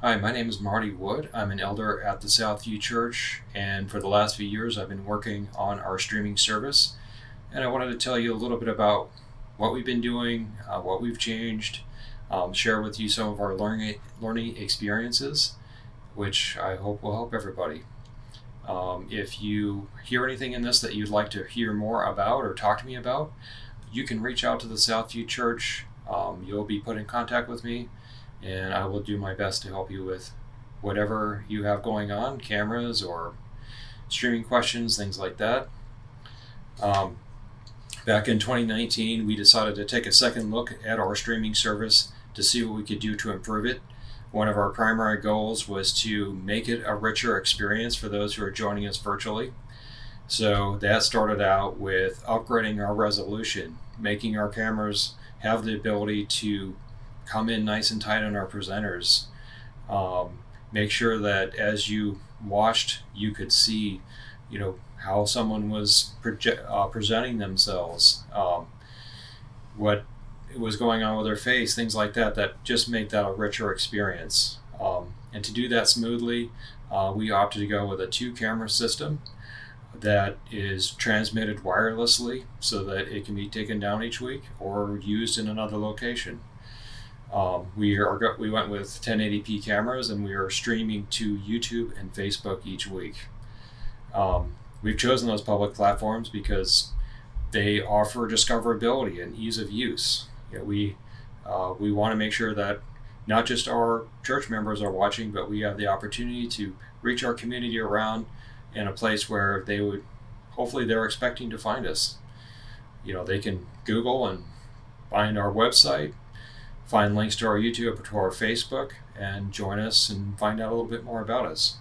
Hi, my name is Marty Wood. I'm an elder at the Southview Church, and for the last few years I've been working on our streaming service. And I wanted to tell you a little bit about what we've been doing, what we've changed, share with you some of our learning experiences, which I hope will help everybody. If you hear anything in this that you'd like to hear more about or talk to me about, you can reach out to the Southview Church. You'll be put in contact with me, and I will do my best to help you with whatever you have going on, cameras or streaming questions, things like that. Um, Back in 2019, we decided to take a second look at our streaming service to see what we could do to improve it. One of our primary goals was to make it a richer experience for those who are joining us virtually. So that started out with upgrading our resolution, making our cameras have the ability to come in nice and tight on our presenters. Make sure that as you watched, you could see, how someone was presenting themselves, what was going on with their face, things like that, that just make that a richer experience. And to do that smoothly, we opted to go with a 2-camera system that is transmitted wirelessly so that it can be taken down each week or used in another location. We went with 1080p cameras, and we are streaming to YouTube and Facebook each week. We've chosen those public platforms because they offer discoverability and ease of use. We want to make sure that not just our church members are watching, but we have the opportunity to reach our community around in a place where hopefully they're expecting to find us. They can Google and find our website, find links to our YouTube or to our Facebook, and join us and find out a little bit more about us.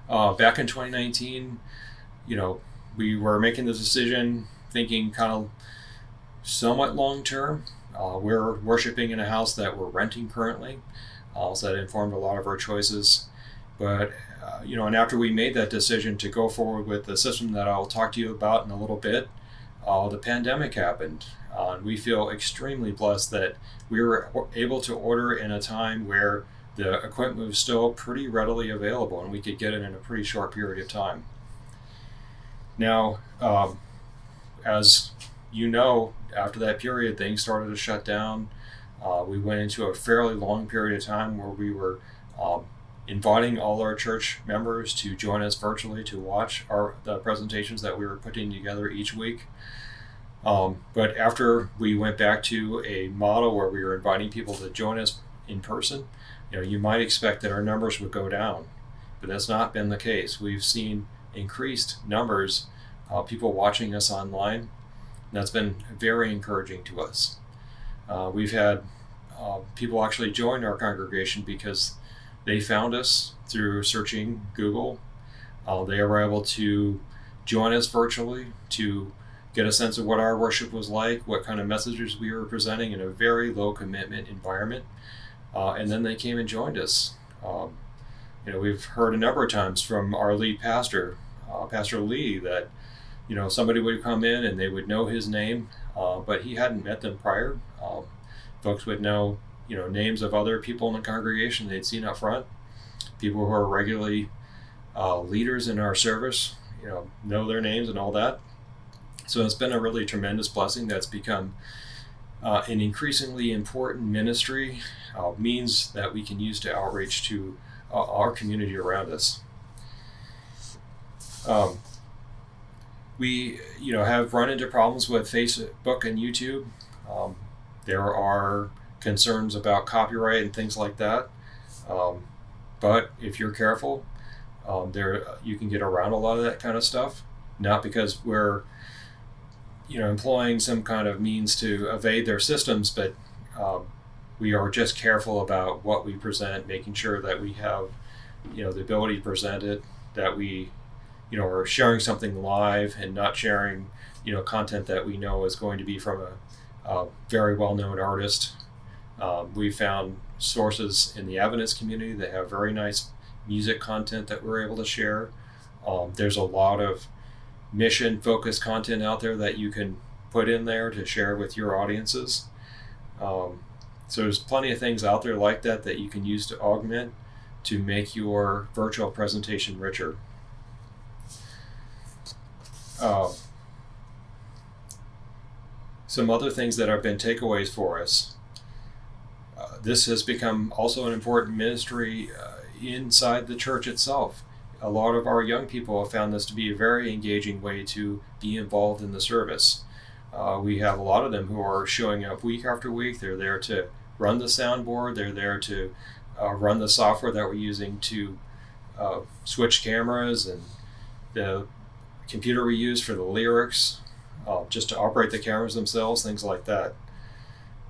Back in 2019, we were making the decision thinking kind of somewhat long term. We're worshiping in a house that we're renting currently, so that informed a lot of our choices. But, and after we made that decision to go forward with the system that I'll talk to you about in a little bit, the pandemic happened. And we feel extremely blessed that we were able to order in a time where the equipment was still pretty readily available and we could get it in a pretty short period of time. Now, as you know, after that period, things started to shut down. We went into a fairly long period of time where we were inviting all our church members to join us virtually to watch the presentations that we were putting together each week. But after we went back to a model where we were inviting people to join us in person, you might expect that our numbers would go down, but that's not been the case. We've seen increased numbers of people watching us online, and that's been very encouraging to us. We've had people actually join our congregation because they found us through searching Google. They were able to join us virtually to get a sense of what our worship was like, what kind of messages we were presenting in a very low commitment environment. And then they came and joined us. We've heard a number of times from our lead pastor, Pastor Lee, that somebody would come in and they would know his name, but he hadn't met them prior. Folks would know names of other people in the congregation they'd seen up front, people who are regularly leaders in our service, know their names and all that. So it's been a really tremendous blessing that's become an increasingly important ministry, means that we can use to outreach to our community around us. We have run into problems with Facebook and YouTube. There are concerns about copyright and things like that. But if you're careful, you can get around a lot of that kind of stuff. Not because we're employing some kind of means to evade their systems, but we are just careful about what we present, making sure that we have, the ability to present it, that we, are sharing something live and not sharing, content that we know is going to be from a very well-known artist. We found sources in the Adventist community that have very nice music content that we're able to share. There's a lot of mission-focused content out there that you can put in there to share with your audiences. So there's plenty of things out there like that that you can use to augment to make your virtual presentation richer. Some other things that have been takeaways for us. This has become also an important ministry inside the church itself. A lot of our young people have found this to be a very engaging way to be involved in the service. We have a lot of them who are showing up week after week. They're there to run the soundboard. They're there to run the software that we're using to switch cameras, and the computer we use for the lyrics, just to operate the cameras themselves, things like that.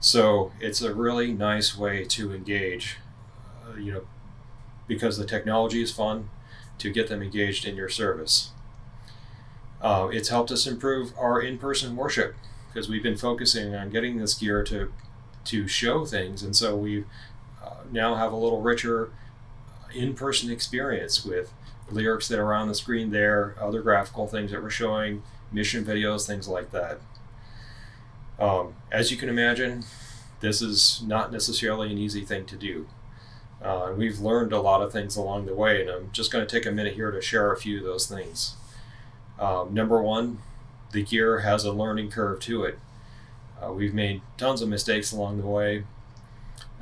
So it's a really nice way to engage, because the technology is fun, to get them engaged in your service. It's helped us improve our in-person worship, because we've been focusing on getting this gear to show things, and so we now have a little richer in-person experience with lyrics that are on the screen there, other graphical things that we're showing, mission videos, things like that. As you can imagine, this is not necessarily an easy thing to do. We've learned a lot of things along the way, and I'm just going to take a minute here to share a few of those things. Number one, the gear has a learning curve to it. We've made tons of mistakes along the way.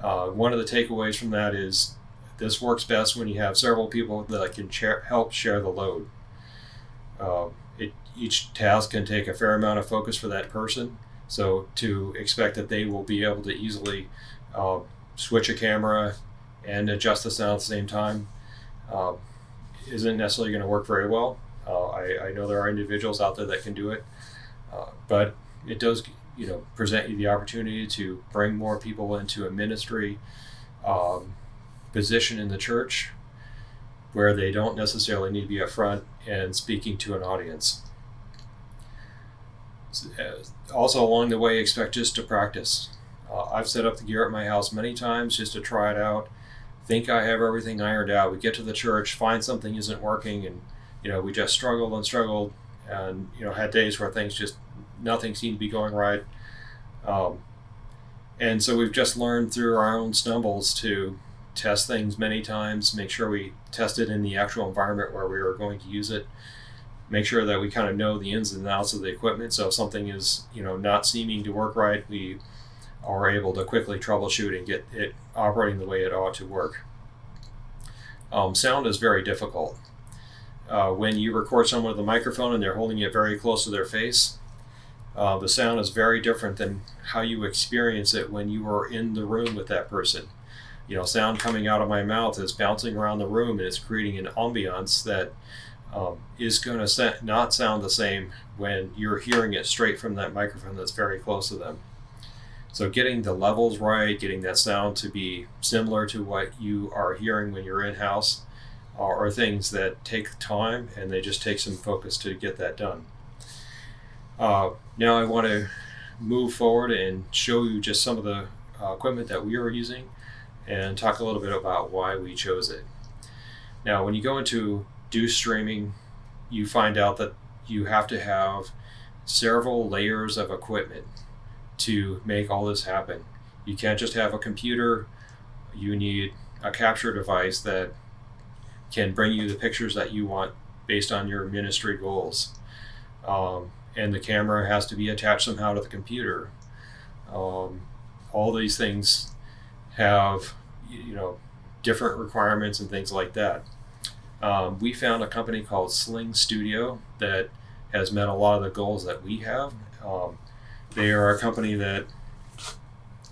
One of the takeaways from that is this works best when you have several people that can help share the load. Each task can take a fair amount of focus for that person, so to expect that they will be able to easily switch a camera and adjust the sound at the same time isn't necessarily going to work very well. I know there are individuals out there that can do it, but it does present you the opportunity to bring more people into a ministry position in the church where they don't necessarily need to be up front and speaking to an audience. Also along the way, expect just to practice. I've set up the gear at my house many times just to try it out, think I have everything ironed out. We get to the church, find something isn't working, and we just struggled and had days where nothing seemed to be going right. And so we've just learned through our own stumbles to test things many times, make sure we test it in the actual environment where we are going to use it, make sure that we kind of know the ins and outs of the equipment. So if something is not seeming to work right, we are able to quickly troubleshoot and get it operating the way it ought to work. Sound is very difficult. When you record someone with a microphone and they're holding it very close to their face, the sound is very different than how you experience it when you are in the room with that person. Sound coming out of my mouth is bouncing around the room, and it's creating an ambiance that is going to not sound the same when you're hearing it straight from that microphone that's very close to them. So getting the levels right, getting that sound to be similar to what you are hearing when you're in-house are things that take time, and they just take some focus to get that done. Now I want to move forward and show you just some of the equipment that we are using and talk a little bit about why we chose it. Now, when you go into do streaming, you find out that you have to have several layers of equipment to make all this happen. You can't just have a computer. You need a capture device that can bring you the pictures that you want based on your ministry goals. And the camera has to be attached somehow to the computer. All these things have different requirements and things like that. We found a company called Sling Studio that has met a lot of the goals that we have. They are a company that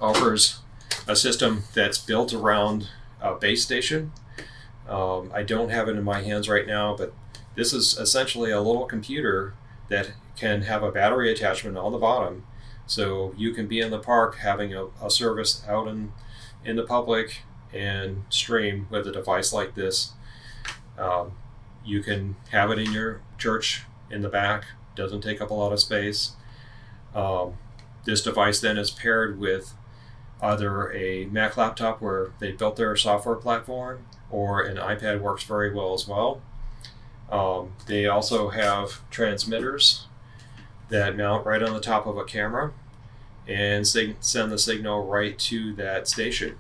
offers a system that's built around a base station. I don't have it in my hands right now, but this is essentially a little computer that can have a battery attachment on the bottom, so you can be in the park having a service out in the public and stream with a device like this. You can have it in your church in the back, doesn't take up a lot of space. This device then is paired with either a Mac laptop where they built their software platform, or an iPad works very well as well. They also have transmitters that mount right on the top of a camera, and send the signal right to that station.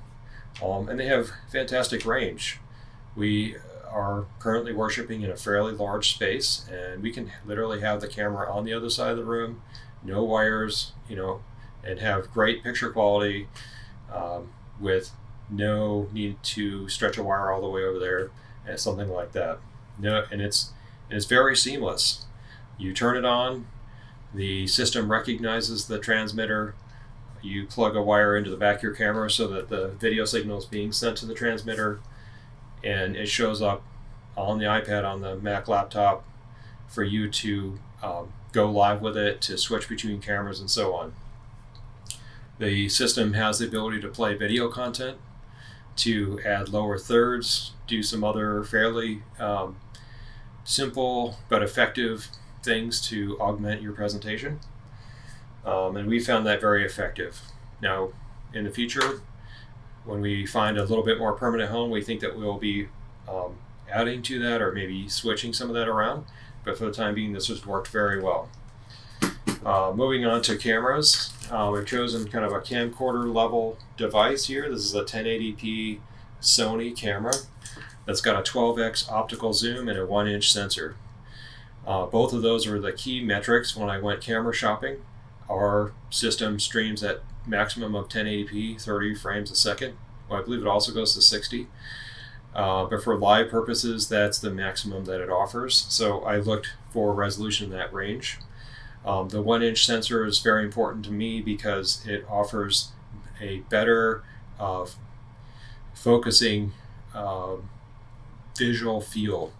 And they have fantastic range. We are currently worshiping in a fairly large space, and we can literally have the camera on the other side of the room, no wires, and have great picture quality with no need to stretch a wire all the way over there and something like that. No, and it's very seamless. You turn it on, the system recognizes the transmitter. You plug a wire into the back of your camera so that the video signal is being sent to the transmitter, and it shows up on the iPad, on the Mac laptop, for you to go live with it, to switch between cameras and so on. The system has the ability to play video content, to add lower thirds, do some other fairly simple but effective things to augment your presentation. And we found that very effective. Now, in the future, when we find a little bit more permanent home, we think that we'll be adding to that or maybe switching some of that around. But for the time being, this has worked very well. Moving on to cameras, we've chosen kind of a camcorder level device here. This is a 1080p Sony camera that's got a 12x optical zoom and a 1-inch sensor. Both of those are the key metrics when I went camera shopping. Our system streams at maximum of 1080p, 30 frames a second. Well, I believe it also goes to 60. But for live purposes, that's the maximum that it offers. So I looked for resolution in that range. The 1-inch sensor is very important to me because it offers a better focusing visual field.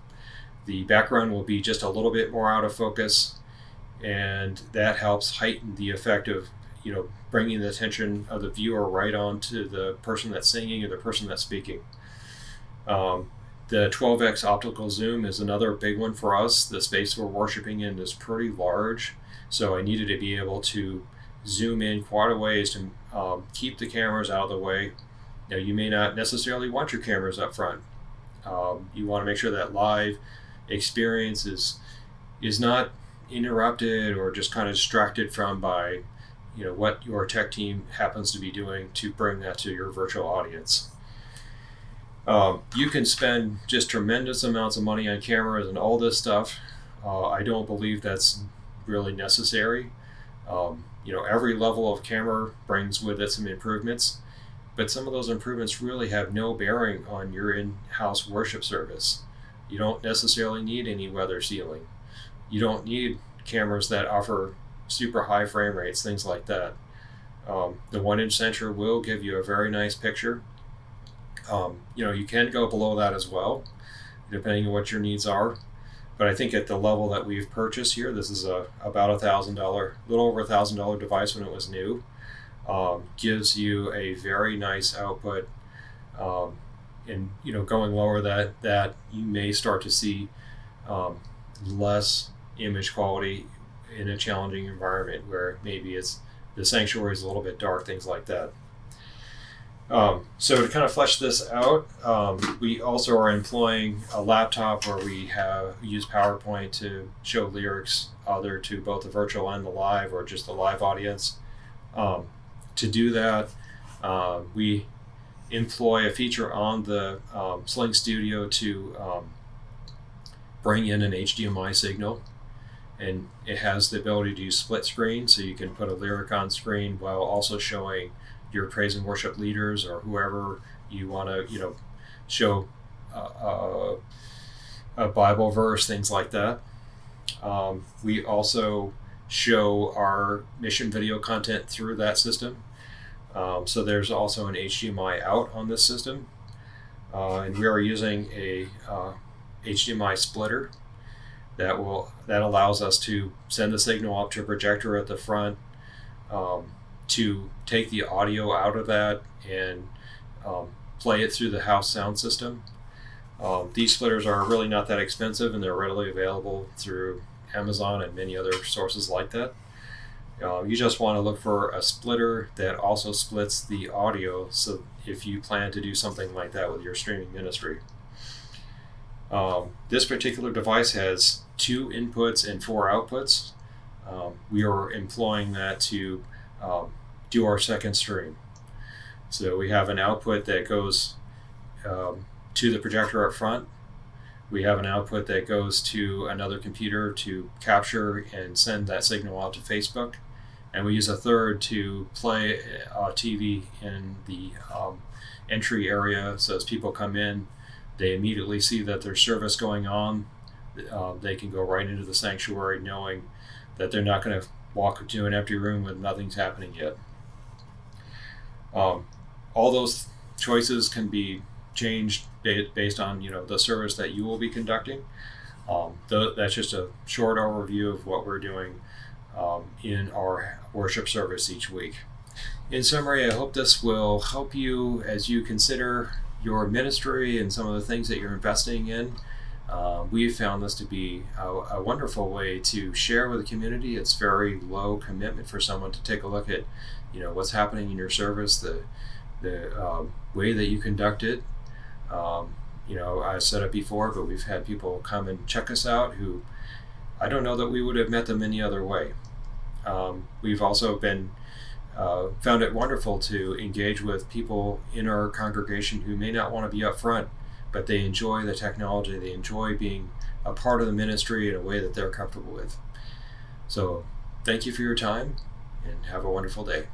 The background will be just a little bit more out of focus, and that helps heighten the effect of bringing the attention of the viewer right on to the person that's singing or the person that's speaking. The 12x optical zoom is another big one for us. The space we're worshiping in is pretty large, so I needed to be able to zoom in quite a ways to keep the cameras out of the way. Now, you may not necessarily want your cameras up front. You want to make sure that live experience is not interrupted or just kind of distracted from by what your tech team happens to be doing to bring that to your virtual audience. You can spend just tremendous amounts of money on cameras and all this stuff. I don't believe that's really necessary. Every level of camera brings with it some improvements, but some of those improvements really have no bearing on your in-house worship service. You don't necessarily need any weather sealing. You don't need cameras that offer super high frame rates, things like that. The 1-inch sensor will give you a very nice picture. You can go below that as well, depending on what your needs are. But I think at the level that we've purchased here, this is about $1,000, a little over $1,000 device when it was new. Gives you a very nice output. And going lower that you may start to see less image quality in a challenging environment where maybe the sanctuary is a little bit dark, things like that. So to kind of flesh this out, we also are employing a laptop where we use PowerPoint to show lyrics either to both the virtual and the live, or just the live audience. To do that, we employ a feature on the Sling Studio to bring in an HDMI signal, and it has the ability to use split screen, so you can put a lyric on screen while also showing your praise and worship leaders or whoever you want to show a Bible verse, things like that. We also show our mission video content through that system. So there's also an HDMI out on this system, and we are using a Hdmi Splitter that allows us to send the signal up to a projector at the front, to take the audio out of that and play it through the house sound system. These splitters are really not that expensive, and they're readily available through Amazon and many other sources like that. You just want to look for a splitter that also splits the audio, so if you plan to do something like that with your streaming ministry. This particular device has 2 inputs and 4 outputs. We are employing that to do our second stream. So we have an output that goes to the projector up front. We have an output that goes to another computer to capture and send that signal out to Facebook. And we use a third to play TV in the entry area. So as people come in, they immediately see that there's service going on. They can go right into the sanctuary knowing that they're not going to walk into an empty room with nothing's happening yet. All those choices can be changed based on the service that you will be conducting. That's just a short overview of what we're doing in our worship service each week. In summary, I hope this will help you as you consider your ministry and some of the things that you're investing in. We've found this to be a wonderful way to share with the community. It's very low commitment for someone to take a look at what's happening in your service, the way that you conduct it. I said it before, but we've had people come and check us out who I don't know that we would have met them any other way. We've also been found it wonderful to engage with people in our congregation who may not want to be up front, but they enjoy the technology, they enjoy being a part of the ministry in a way that they're comfortable with. So thank you for your time and have a wonderful day.